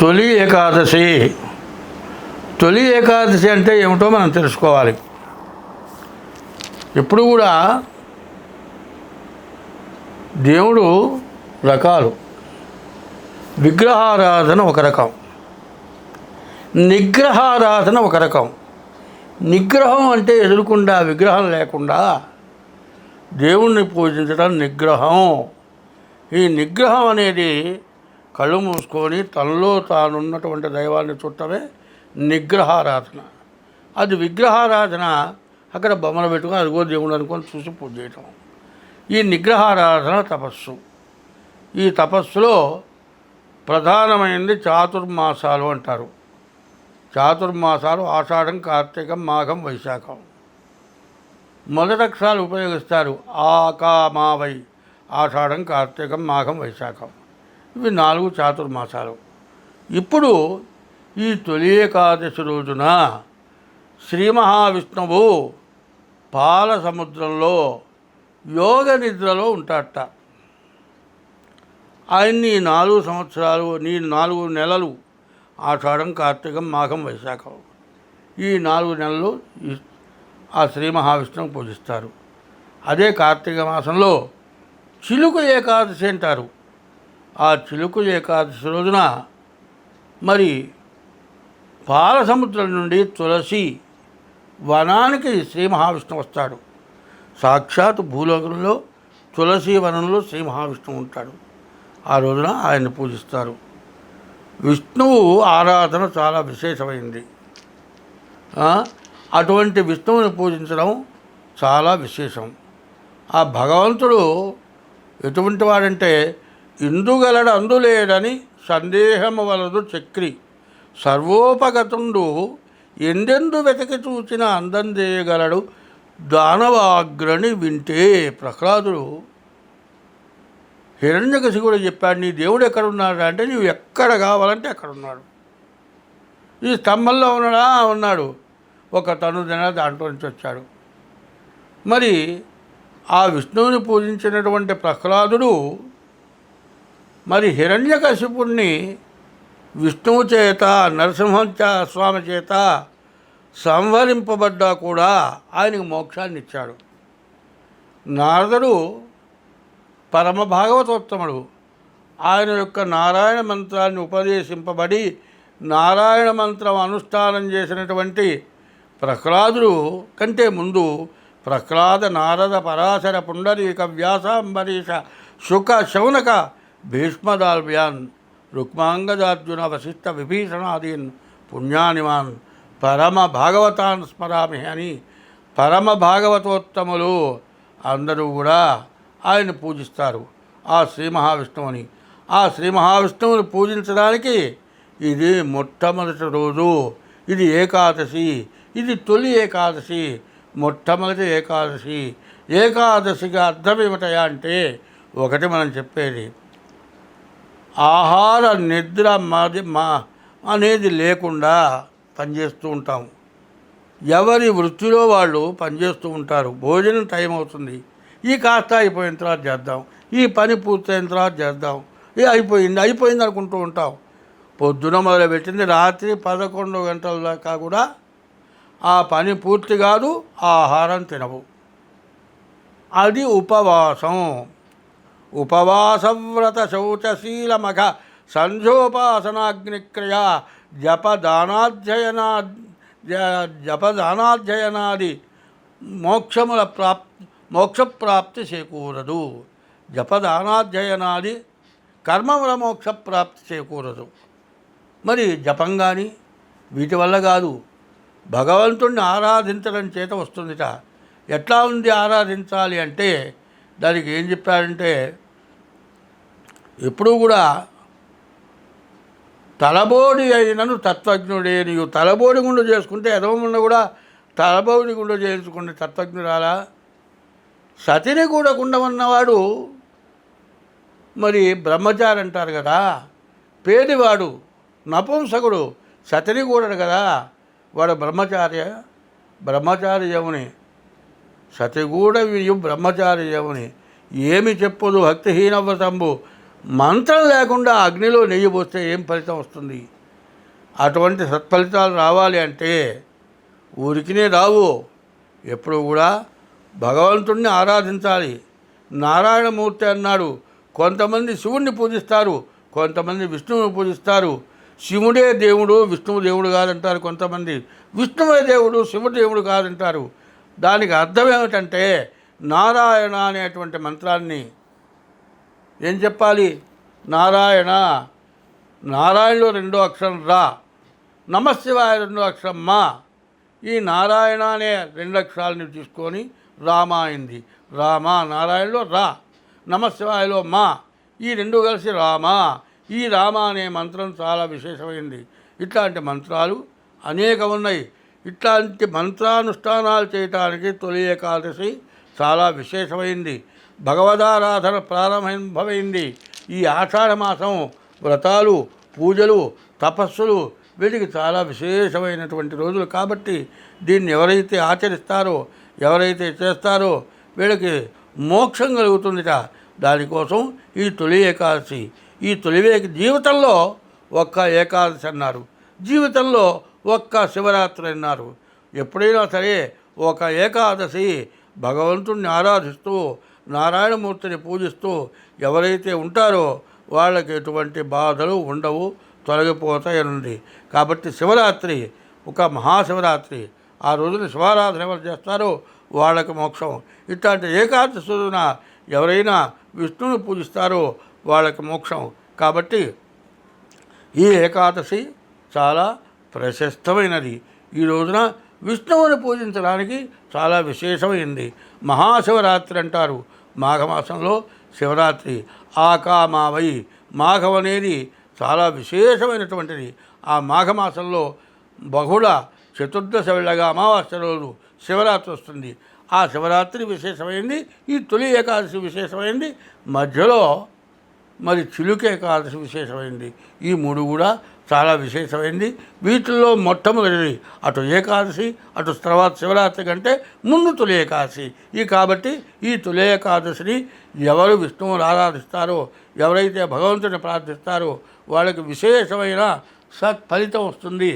తొలి ఏకాదశి. తొలి ఏకాదశి అంటే ఏమిటో మనం తెలుసుకోవాలి. ఎప్పుడు కూడా దేవుడు రకాలు. విగ్రహారాధన ఒక రకం, నిగ్రహారాధన ఒక రకం. నిగ్రహం అంటే ఎదురుకుండా విగ్రహం లేకుండా దేవుణ్ణి పూజించడం నిగ్రహం. ఈ నిగ్రహం అనేది కళ్ళు మూసుకొని తనలో తానున్నటువంటి దైవాన్ని చుట్టమే నిగ్రహారాధన. అది విగ్రహారాధన అక్కడ బొమ్మలు పెట్టుకొని అదిగో దేవుడు అనుకొని చూసి పూజ చేయటం. ఈ నిగ్రహారాధన తపస్సు. ఈ తపస్సులో ప్రధానమైనది చాతుర్మాసాలు అంటారు. చాతుర్మాసాలు ఆషాఢం, కార్తీకం, మాఘం, వైశాఖం. మొదటి అక్షరాలు ఉపయోగిస్తారు. ఆకామావై, ఆషాఢం, కార్తీకం, మాఘం, వైశాఖం. ఇవి 4 చాతుర్మాసాలు. ఇప్పుడు ఈ తొలి ఏకాదశి రోజున శ్రీ మహావిష్ణువు పాల సముద్రంలో యోగ నిద్రలో ఉంటాడట. ఆయన్ని 4 సంవత్సరాలు, 4 నెలలు, ఆషాఢం, కార్తీకం, మాఘం, వైశాఖం, ఈ 4 నెలలు ఆ శ్రీ మహావిష్ణువుని పూజిస్తారు. అదే కార్తీక మాసంలో చిలుక ఏకాదశి అంటారు. ఆ చిలుక ఏకాదశి రోజున మరి పాల సముద్రం నుండి తులసి వనానికి శ్రీ మహావిష్ణువు వస్తాడు. సాక్షాత్ భూలోకంలో తులసి వనంలో శ్రీ మహావిష్ణువు ఉంటాడు. ఆ రోజున ఆయన్ని పూజిస్తారు. విష్ణువు ఆరాధన చాలా విశేషమైంది. అటువంటి విష్ణువుని పూజించడం చాలా విశేషం. ఆ భగవంతుడు ఎటువంటి వాడంటే ఇందుగలడు అందులేడని సందేహము వలదు చక్రి, సర్వోపగతుండు ఎందెందు వెతకి చూచిన అందందేయగలడు దానవాగ్రని వింటే. ప్రహ్లాదుడు హిరణ్యకశిపుడు చెప్పాడు, నీ దేవుడు ఎక్కడున్నాడు అంటే నీవు ఎక్కడ కావాలంటే అక్కడ ఉన్నాడు. ఈ స్తంభంలో ఉన్నాడా? ఉన్నాడు. ఒక తనుదిన దాంట్లో నుంచి వచ్చాడు. మరి ఆ విష్ణువుని పూజించినటువంటి ప్రహ్లాదుడు మరి హిరణ్యకశిపుణ్ణి విష్ణువు చేత, నరసింహ స్వామి చేత సంహరింపబడ్డా కూడా ఆయనకు మోక్షాన్ని ఇచ్చాడు. నారదుడు పరమ భాగవతోత్తముడు. ఆయన యొక్క నారాయణ మంత్రాన్ని ఉపదేశింపబడి నారాయణ మంత్రం అనుష్ఠానం చేసినటువంటి ప్రహ్లాదుడు కంటే ముందు ప్రహ్లాద, నారద, పరాశర, పుండరీక, వ్యాస, అంబరీష, శుక, శౌనక, భీష్మదాల్వ్యాన్, రుక్మాంగదార్జున, వశిష్ఠ, విభీషణాదీన్ పుణ్యానిమాన్ పరమ భాగవతాన్ స్మరామి అని పరమ భాగవతోత్తములు అందరూ కూడా ఆయన పూజిస్తారు, ఆ శ్రీ మహావిష్ణువుని. ఆ శ్రీ మహావిష్ణువుని పూజించడానికి ఇది మొట్టమొదటి రోజు. ఇది ఏకాదశి. ఇది తొలి ఏకాదశి, మొట్టమొదటి ఏకాదశి. ఏకాదశిగా అర్థం ఏమిటయా అంటే, ఒకటి మనం చెప్పేది ఆహార నిద్ర అనేది లేకుండా పనిచేస్తూ ఉంటాం. ఎవరి వృత్తిలో వాళ్ళు పనిచేస్తూ ఉంటారు. భోజనం టైం అవుతుంది, ఈ కాస్త అయిపోయిన తర్వాత చేద్దాం, ఈ పని పూర్తయిన తర్వాత చేద్దాం, అయిపోయింది అనుకుంటూ ఉంటాం. పొద్దున మొదలుపెట్టింది రాత్రి 11 గంటల దాకా కూడా ఆ పని పూర్తి కాదు, ఆహారం తినవు. అది ఉపవాసం. ఉపవాసవ్రత శౌచశీలమఘ సంధ్యోపాసనాగ్నిక్రియ జపదానాధ్యయనాది మోక్షప్రాప్తి చేకూరదు. జపదానాధ్యయనాది కర్మముల మోక్షప్రాప్తి చేకూరదు. మరి జపం కానీ వీటి వల్ల కాదు, భగవంతుణ్ణి ఆరాధించడం చేత వస్తుందిట. ఎట్లా ఉంది ఆరాధించాలి అంటే, దానికి ఏం చెప్పాడంటే, ఎప్పుడూ కూడా తలబోడి అయినను తత్వజ్ఞుడే. నీవు తలబోడి గుండు చేసుకుంటే ఎదవముండ కూడా తలబోడి గుండు చేయించుకుంటే తత్వజ్ఞురాలా? సతిని కూడా కుండమన్నవాడు మరి బ్రహ్మచారి అంటారు కదా. పేదివాడు, నపుంసకుడు సతిని కూడడు కదా, వాడు బ్రహ్మచారి యముని. సతిగూడ వియు బ్రహ్మచారి యముని. ఏమి చెప్పదు భక్తిహీనవ్రతంబు. మంత్రం లేకుండా అగ్నిలో నెయ్యి పోస్తే ఏం ఫలితం వస్తుంది? అటువంటి సత్ఫలితాలు రావాలి అంటే ఊరికినే రావు. ఎప్పుడు కూడా భగవంతుణ్ణి ఆరాధించాలి. నారాయణమూర్తి అన్నాడు. కొంతమంది శివుణ్ణి పూజిస్తారు, కొంతమంది విష్ణువుని పూజిస్తారు. శివుడే దేవుడు, విష్ణువు దేవుడు కాదంటారు కొంతమంది. విష్ణువే దేవుడు, శివుడు దేవుడు కాదంటారు. దానికి అర్థం ఏమిటంటే నారాయణ అనేటువంటి మంత్రాన్ని ఏం చెప్పాలి? నారాయణ, నారాయణలో రెండో అక్షరం రా, నమశివాయ రెండో అక్షరం మా. ఈ నారాయణ అనే రెండు అక్షరాలని తీసుకొని రామ అయింది. రామ, నారాయణలో రా, నమశివాయలో మా, ఈ రెండు కలిసి రామ. ఈ రామ అనే మంత్రం చాలా విశేషమైంది. ఇట్లాంటి మంత్రాలు అనేకం ఉన్నాయి. ఇట్లాంటి మంత్రానుష్ఠానాలు చేయటానికి తొలి ఏకాదశి చాలా విశేషమైంది. భగవదారాధన ప్రారంభమైంది. ఈ ఆషాఢమాసం వ్రతాలు, పూజలు, తపస్సులు వీటికి చాలా విశేషమైనటువంటి రోజులు కాబట్టి దీన్ని ఎవరైతే ఆచరిస్తారో, ఎవరైతే చేస్తారో వీళ్ళకి మోక్షం కలుగుతుందిట. దానికోసం ఈ తొలి ఏకాదశి. ఈ తొలి జీవితంలో ఒక్క ఏకాదశి అన్నారు, జీవితంలో ఒక్క శివరాత్రి అన్నారు. ఎప్పుడైనా సరే ఒక ఏకాదశి భగవంతుణ్ణి ఆరాధిస్తూ నారాయణమూర్తిని పూజిస్తూ ఎవరైతే ఉంటారో వాళ్ళకి ఎటువంటి బాధలు ఉండవు, తొలగిపోతాయనుంది. కాబట్టి శివరాత్రి ఒక మహాశివరాత్రి. ఆ రోజున శివారాధన ఎవరు చేస్తారో వాళ్ళకి మోక్షం. ఇట్లాంటి ఏకాదశి రోజున ఎవరైనా విష్ణువుని పూజిస్తారో వాళ్ళకి మోక్షం. కాబట్టి ఈ ఏకాదశి చాలా ప్రశస్తమైనది. ఈ రోజున విష్ణువుని పూజించడానికి చాలా విశేషమైంది. మహాశివరాత్రి అంటారు. మాఘమాసంలో శివరాత్రి. ఆకామావై, మాఘం అనేది చాలా విశేషమైనటువంటిది. ఆ మాఘమాసంలో బహుళ చతుర్దశ వెళ్ళగా అమావాస్య రోజు శివరాత్రి వస్తుంది. ఆ శివరాత్రి విశేషమైంది, ఈ తొలి ఏకాదశి విశేషమైంది, మధ్యలో మరి చిలుక ఏకాదశి విశేషమైంది. ఈ మూడు కూడా చాలా విశేషమైంది. వీటిల్లో మొట్టమొదటిది అటు ఏకాదశి, అటు తర్వాత శివరాత్రి కంటే ముందు తొలి ఏకాదశి. కాబట్టి ఈ తొలి ఏకాదశిని ఎవరు విష్ణువుని ఆరాధిస్తారో, ఎవరైతే భగవంతుని ప్రార్థిస్తారో వాళ్ళకి విశేషమైన సత్ఫలితం వస్తుంది.